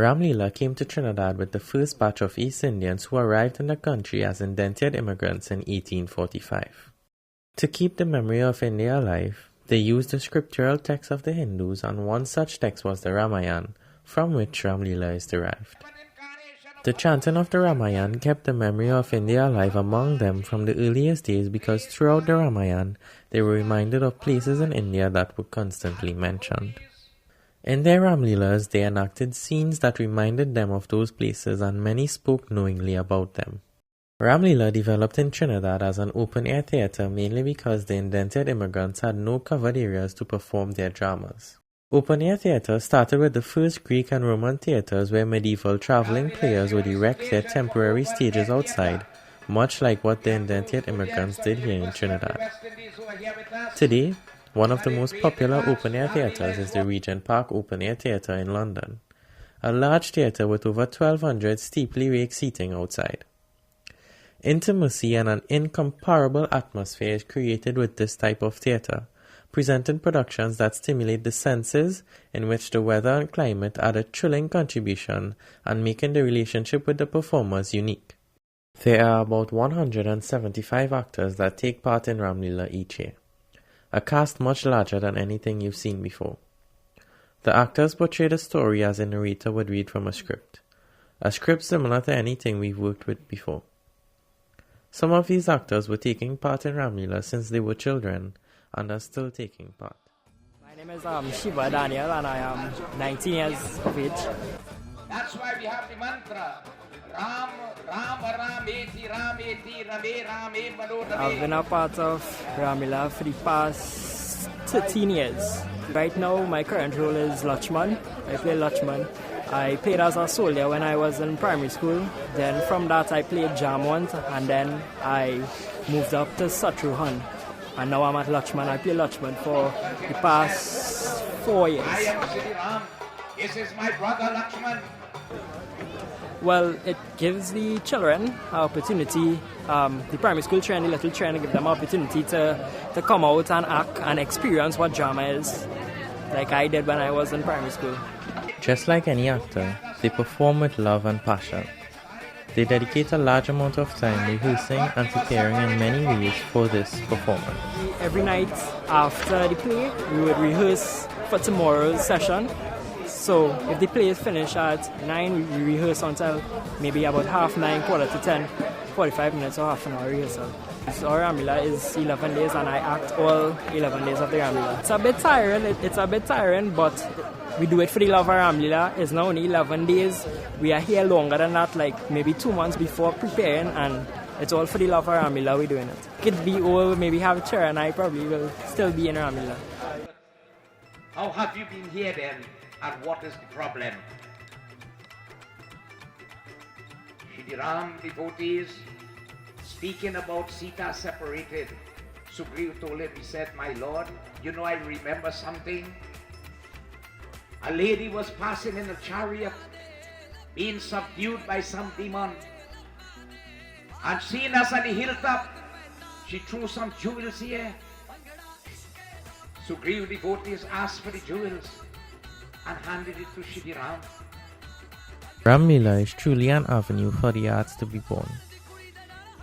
Ram-Leela came to Trinidad with the first batch of East Indians who arrived in the country as indentured immigrants in 1845. To keep the memory of India alive, they used the scriptural texts of the Hindus, and one such text was the Ramayana, from which Ram-Leela is derived. The chanting of the Ramayana kept the memory of India alive among them from the earliest days because throughout the Ramayana, they were reminded of places in India that were constantly mentioned. In their Ram-Leelas, they enacted scenes that reminded them of those places, and many spoke knowingly about them. Ram-Leela developed in Trinidad as an open-air theatre mainly because the indentured immigrants had no covered areas to perform their dramas. Open-air theatre started with the first Greek and Roman theatres where medieval travelling players would erect their temporary stages outside, much like what the indentured immigrants did here in Trinidad. Today, one of the most popular open-air theatres is the Regent Park Open-Air Theatre in London, a large theatre with over 1,200 steeply raked seating outside. Intimacy and an incomparable atmosphere is created with this type of theatre, presenting productions that stimulate the senses, in which the weather and climate add a thrilling contribution and making the relationship with the performers unique. There are about 175 actors that take part in Ram-Leela each year, a cast much larger than anything you've seen before. The actors portray the story as a narrator would read from a script similar to anything we've worked with before. Some of these actors were taking part in Ram-Leela since they were children and are still taking part. My name is Shiva Daniel and I am 19 years of age. That's why we have the mantra Ram, Ram, Rameti, Rameti, Rame, Rame, Manodame. I've been a part of Ram-Leela for the past 13 years. Right now my current role is Lachman. I play Lachman. I played as a soldier when I was in primary school. Then from that I played Jamwant, and then I moved up to Satruhan. And now I'm at Lachman. I play Lachman for the past 4 years. I am Sri Ram. This is my brother Lakshman. Well, it gives the children an opportunity, the primary school children, the little children, give them an opportunity to come out and act and experience what drama is, like I did when I was in primary school. Just like any actor, they perform with love and passion. They dedicate a large amount of time rehearsing and preparing in many ways for this performance. Every night after the play, we would rehearse for tomorrow's session. So if the play is finished at 9, we rehearse until maybe about 9:30, 9:45, 45 minutes or half an hour rehearsal. So our Ram-Leela is 11 days and I act all 11 days of the Ram-Leela. It's a bit tiring, but we do it for the love of Ram-Leela. It's not only 11 days. We are here longer than that, like maybe 2 months before preparing, and it's all for the love of Ram-Leela we're doing it. Could be old, maybe have a chair, and I probably will still be in Ram-Leela. How have you been here then, and what is the problem? Shri Ram devotees, speaking about Sita separated, Sugriv told him, he said, my lord, you know I remember something. A lady was passing in a chariot, being subdued by some demon. And seeing us on the hilltop, she threw some jewels here. Sugriv devotees asked for the jewels and handed it to Shri Ram. Ram-Leela is truly an avenue for the arts to be born.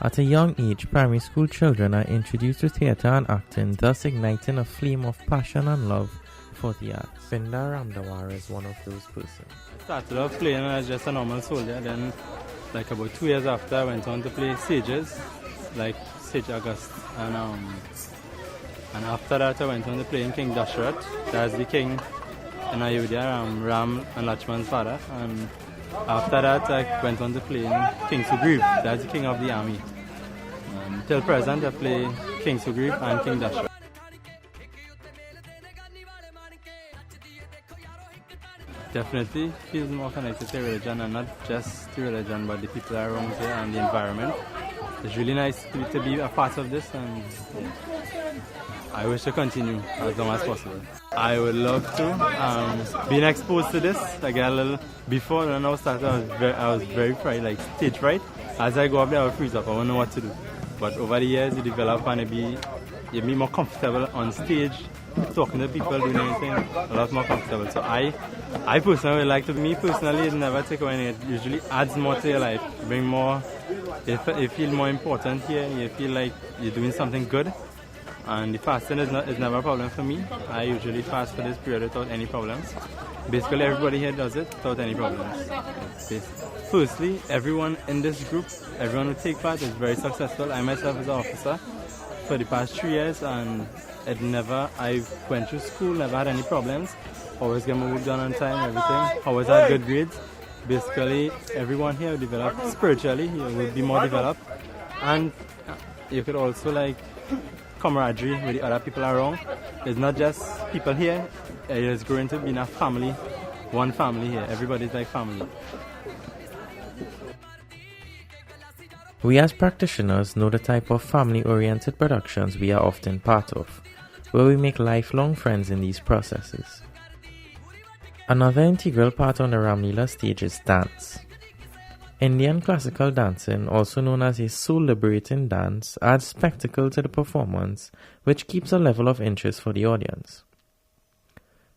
At a young age, primary school children are introduced to theatre and acting, thus igniting a flame of passion and love for the arts. Pinda Ramdawar is one of those persons. I started off playing as just a normal soldier, then like about 2 years after I went on to play stages, like Sage August, and after that I went on to play in King Dashrath, that's the king in Ayodhya, Ram and Lakshman's father, and after that I went on to play in King Sugriv, that's the king of the army. Till present I play King Sugriv and King Dashrath. Definitely feels more connected to religion, and not just to religion but the people around here and the environment. It's really nice to be a part of this, and I wish to continue as long as possible. I would love to. Being exposed to this, like a little before when I was starting, I was very frightened, like stage fright. As I go up there, I would freeze up. I wouldn't know what to do. But over the years, you develop and you be more comfortable on stage talking to people, doing anything, a lot more comfortable. So I personally would like to, me personally, it never take away. It usually adds more to your life, bring more, you feel more important here, you feel like you're doing something good. And the fasting is never a problem for me. I usually fast for this period without any problems. Basically, everybody here does it without any problems. Firstly, everyone in this group, everyone who take part is very successful. I myself as an officer for the past 3 years, and I went through school, never had any problems. Always get my work done on time, everything. Always had good grades. Basically, everyone here will develop spiritually. You will be more developed, and you could also like camaraderie with the other people around. It's not just people here. It is going to be a family, one family here. Everybody's like family. We as practitioners know the type of family-oriented productions we are often part of, where we make lifelong friends in these processes. Another integral part on the Ram-Leela stage is dance. Indian classical dancing, also known as a soul-liberating dance, adds spectacle to the performance, which keeps a level of interest for the audience.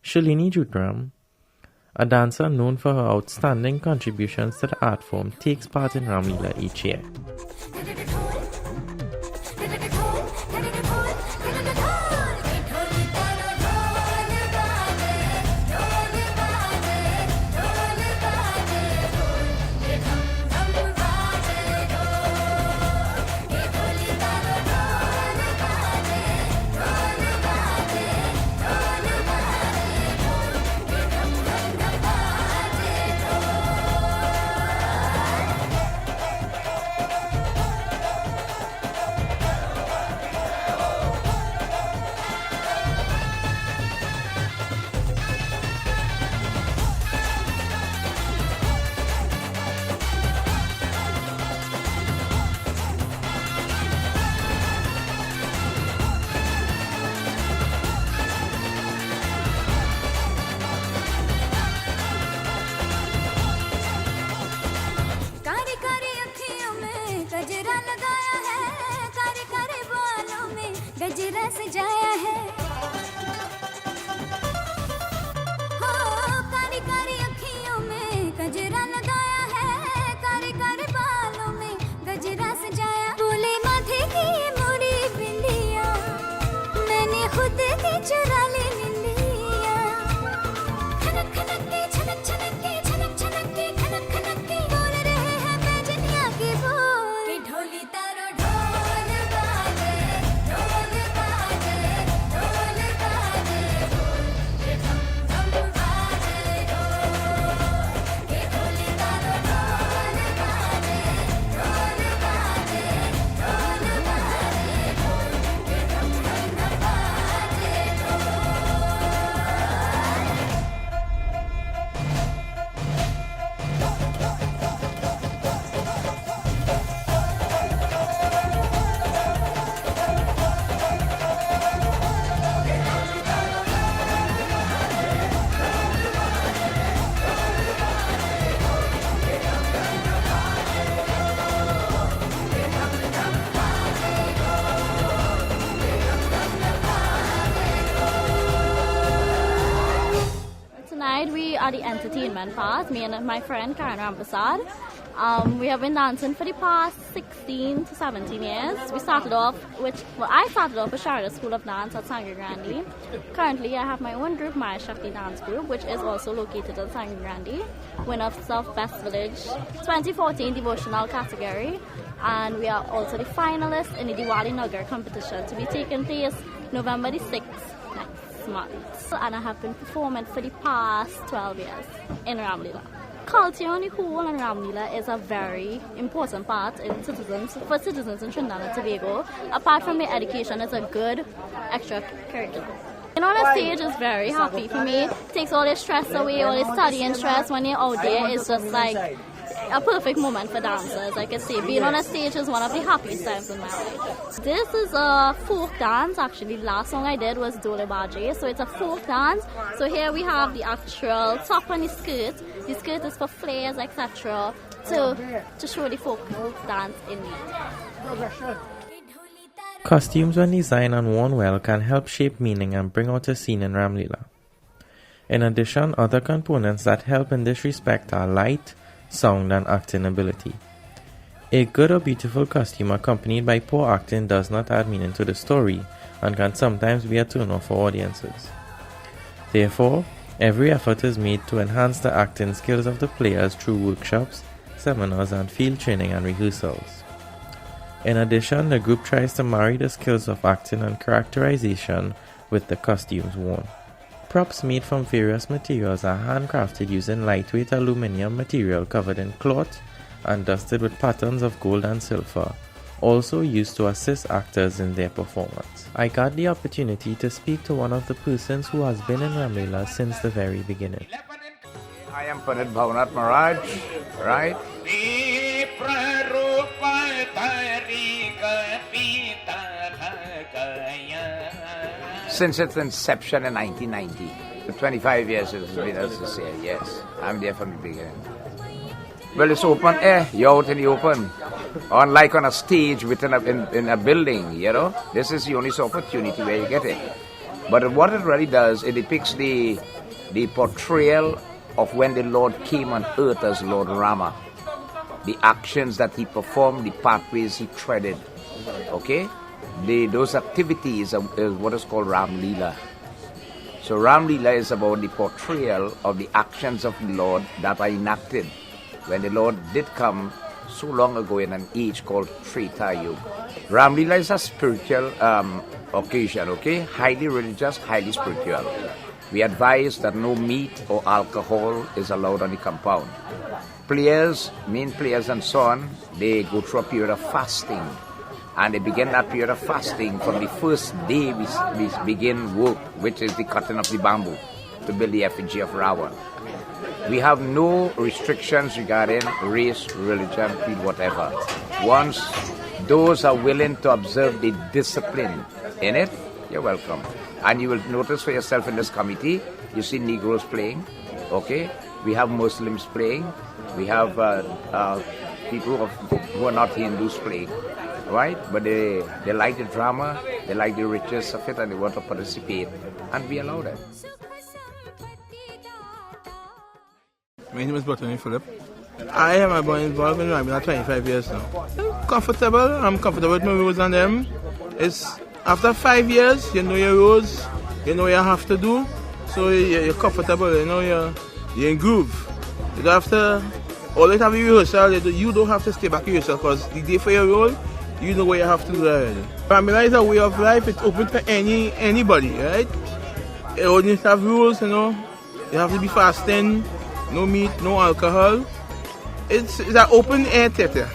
Shalini Jutram, a dancer known for her outstanding contributions to the art form, takes part in Ram-Leela each year. गजरा सजाया है हो कारी कारी अखियों में गजरा लगाया है कारी कारी बालों में गजरा सजाया बोले माथे की ये मुड़ी बिंदिया मैंने खुद की चुरा ली निंदिया खनक खनक के छनक छनक के छनक छनक के खनक खनक के बोल रहे हैं बैजनिया के बोल के ढोली तारो Tonight we are the entertainment part, me and my friend Karen Ramprasad. We have been dancing for the past 16 to 17 years. I started off with Sharada School of Dance at Sangre Grande. Currently I have my own group, my Shakti Dance Group, which is also located at Sangre Grande, winner of South Best Village 2014 devotional category, and we are also the finalists in the Diwali Nagar competition to be taking place November the 6th next month. And I have been performing for the past 12 years in Ram-Leela. Culture on the whole and Ram-Leela is a very important part for citizens in Trinidad and Tobago. Apart from the education, it's a good extra curriculum. Being on a stage is very happy for me. It takes all the stress away, all the studying stress when you're out there. It's just like a perfect moment for dancers. I can say being on a stage is one of the happiest times in my life. This is a folk dance. Actually, the last song I did was Dole Baje, so it's a folk dance. So here we have the actual top and the skirt. The skirt is for flares, etc. to show the folk dance in me. Costumes, when designed and worn well, can help shape meaning and bring out a scene in RamLeela. In addition, other components that help in this respect are light, sound, and acting ability. A good or beautiful costume accompanied by poor acting does not add meaning to the story and can sometimes be a turn-off for audiences. Therefore, every effort is made to enhance the acting skills of the players through workshops, seminars, and field training and rehearsals. In addition, the group tries to marry the skills of acting and characterization with the costumes worn. Props made from various materials are handcrafted using lightweight aluminum material covered in cloth and dusted with patterns of gold and silver, also used to assist actors in their performance. I got the opportunity to speak to one of the persons who has been in RamLeela since the very beginning. I am Pandit Bhavanath Maharaj, right? Since its inception in 1990, 25 years it has been, as I say, yes. I'm there from the beginning. Well, it's open air, you're out in the open. Unlike on a stage within in a building, you know. This is the only opportunity where you get it. But what it really does, it depicts the portrayal of when the Lord came on earth as Lord Rama. The actions that he performed, the pathways he treaded. Okay? Those activities is what is called RamLeela. So RamLeela is about the portrayal of the actions of the Lord that are enacted when the Lord did come so long ago in an age called Treta Yuga. RamLeela is a spiritual occasion, okay? Highly religious, highly spiritual. We advise that no meat or alcohol is allowed on the compound. Players, main players and so on, they go through a period of fasting. And they begin that period of fasting from the first day we begin work, which is the cutting of the bamboo to build the effigy of Ravan. We have no restrictions regarding race, religion, creed, whatever. Once those are willing to observe the discipline in it, you're welcome. And you will notice for yourself in this committee, you see Negroes playing, okay? We have Muslims playing. We have people who are not Hindus playing, right? But they like the drama, they like the richness of it, and they want to participate, and we allow them. My name is Botany Philip. I have been involved in RamLeela 25 years now. I'm comfortable with my rules and them. It's after 5 years, you know your rules, you know what you have to do, so you're comfortable, you know you're in groove. You don't have to always have a rehearsal, you don't have to stay back in yourself because the day for your role, you know what you have to do already. RamLeela is a way of life, it's open to anybody, right? You only have rules, you know, you have to be fasting, no meat, no alcohol. It's an open air theater.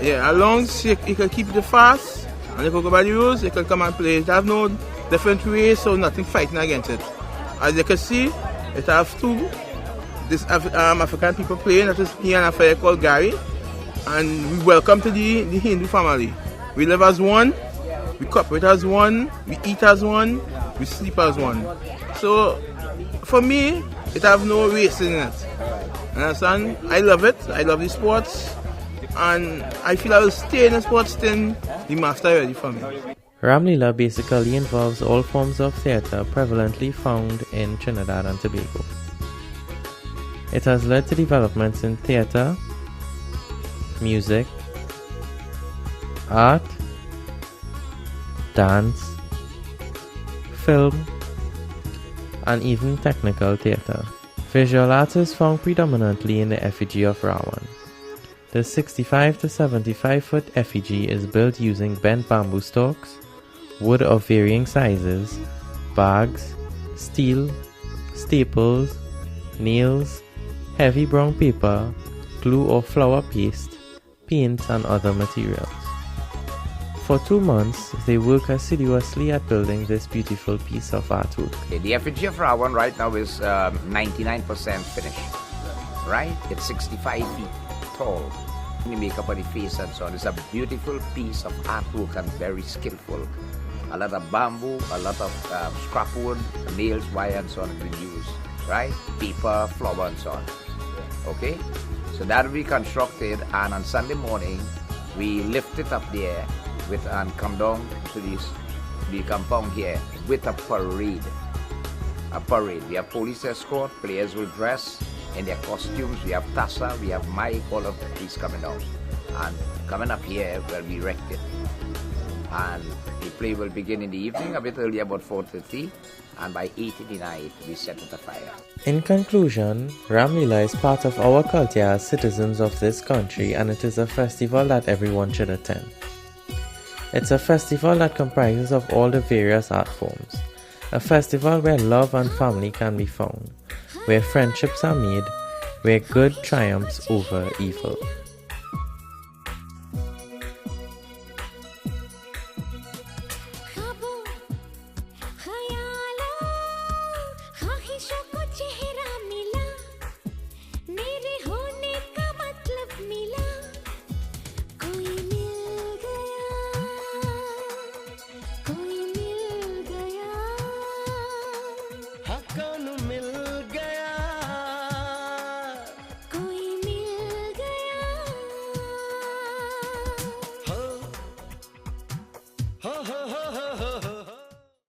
Yeah, as long as you can keep the fast and you can go by the rules, you can come and play. It has no different ways, so nothing fighting against it. As you can see, it has two African people playing. That is me and a fellow called Gary. And we welcome to the Hindu family. We live as one, we cooperate as one, we eat as one, we sleep as one. So, for me, it has no race in it. Understand? I love it. I love the sports. And I feel I will stay in the sports till the master ready for me. RamLeela basically involves all forms of theatre prevalently found in Trinidad and Tobago. It has led to developments in theatre, music, art, dance, film, and even technical theatre. Visual arts is found predominantly in the effigy of Ravan. The 65 to 75 foot effigy is built using bent bamboo stalks, wood of varying sizes, bags, steel, staples, nails, heavy brown paper, glue or flour paste, paint, and other materials. For 2 months, they work assiduously at building this beautiful piece of artwork. The effigy of Ravan right now is 99% finished, right? It's 65 feet tall. The makeup of the face and so on. It's a beautiful piece of artwork and very skillful. A lot of bamboo, a lot of scrap wood, nails, wire and so on have been used, right? Paper, flour and so on. Okay? So that will be constructed, and on Sunday morning, we lift it up there and come down to the compound here with a parade. A parade. We have police escort, players will dress in their costumes, we have Tassa, we have Mike, all of the police coming down. And coming up here will be erected. And the play will begin in the evening, a bit early, about 4:30, and by 8 in the night we set it afire. In conclusion, Ram-Leela is part of our culture as citizens of this country, and it is a festival that everyone should attend. It's a festival that comprises of all the various art forms. A festival where love and family can be found, where friendships are made, where good triumphs over evil.